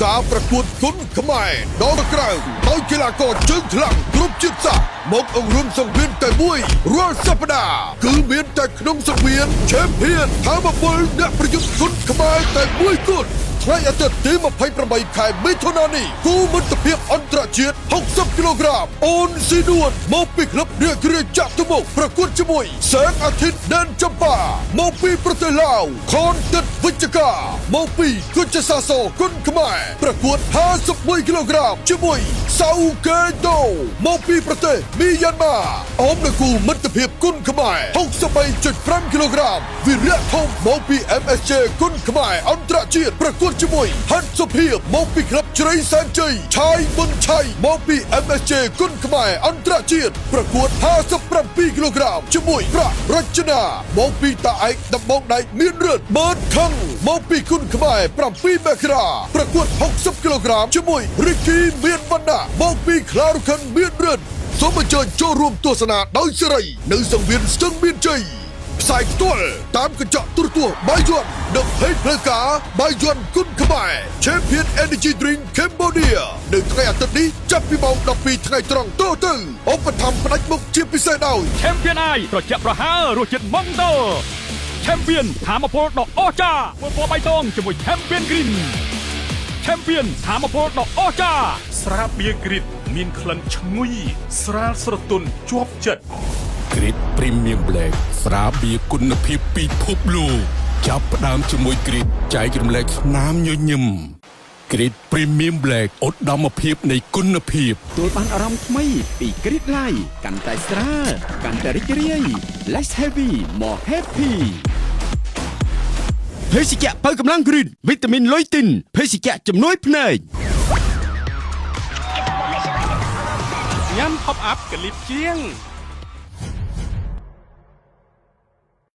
ការប្រកួតគុនខ្មែរដល់ក្រៅដោយកីឡាករជើងខ្លាំងគ្រប់ជាតិសាសន៍មកអង្រួមសង្វៀនតែមួយរាល់សប្តាហ៍គឺមានតែក្នុងសង្វៀន Champion ថាមពលអ្នកប្រយុទ្ធគុនខ្មែរតែមួយគត់ថ្ងៃអាទិត្យទី28 ខែមិថុនានេះគូមិត្តភាពអន្តរជាតិ60 គីឡូក្រាមអូនស៊ីនួនមកពីក្លឹបរាជរាជទៅមុខប្រកួតជាមួយសែងអាទិត្យដែនចម្ប៉ាមកពីប្រទេសឡាវខនទឹកវិជ្ជការមកពីគុជសាសគុនខ្មែរប្រកួត51 គីឡូក្រាមជាមួយសៅកេដូមកពីប្រទេសមីយ៉ាន់ម៉ាអមនៅគូមិត្តភាពគុនខ្មែរ63.5 គីឡូក្រាមវិរៈធំមកពី MSJ គុនខ្មែរអន្តរជាតិប្រកួតជាមួយហាន់សុភាពមកពីក្លឹបជ្រៃសែនជ័យឆាយប៊ុនឆៃមកពី MSJ គុនខ្មែរអន្តរជាតិប្រកួត57 គីឡូក្រាមជាមួយប្រាក់រចនាមកពីតាឯកដំបងដៃមានរឹតបឺតខឹងមកពីគុនខ្មែរ7មករាប្រកួត60 គីឡូក្រាមជាមួយរិគីមានវណ្ណៈមកពីខ្លារុខិនមានរឹតសូមអញ្ជើញចូលរួមទស្សនាដោយសេរីនៅសង្វៀនស្ទឹងមានជ័យផ្សាយផ្ទាល់តាមកញ្ចក់ទូរទស្សន៍បាយ័ននិង Page ផ្លូវការបាយ័នគុនខ្មែរ Champion Energy Drink Cambodia នៅថ្ងៃអាទិត្យនេះចាប់ពីម៉ោង 12 ថ្ងៃត្រង់ទៅឧបត្ថម្ភផ្ដាច់មុខជាពិសេសដោយ Champion អាយត្រជាក់ប្រហើររសជាតិម៉ង់តូ Champion ថាមពលដ៏អស្ចារ្យពណ៌បៃតងជាមួយ Champion Green Champion ថាមពលដ៏អស្ចារ្យស្រាបៀរ Grit មានក្លិនឈ្ងុយស្រាលស្រទន់ជាប់ចិត្ត Grit Premium Black ស្រាបៀរគុណភាពពិភពលោកចាប់ផ្ដើមជាមួយ Grit ចែករំលែកស្នាមញញឹម Grit Premium Black ឧត្តមភាពនៃគុណភាពទួលបានអារម្មណ៍ថ្មីពី Grit Light កាន់តែស្រាលកាន់តែរីករាយ Less heavy more happy ភេសជ្ជៈបើកម្លាំង Grit វីតាមីនលុយទីនភេសជ្ជៈជំនួយភ្នែកញ៉ាំ Top Up កលិបជាង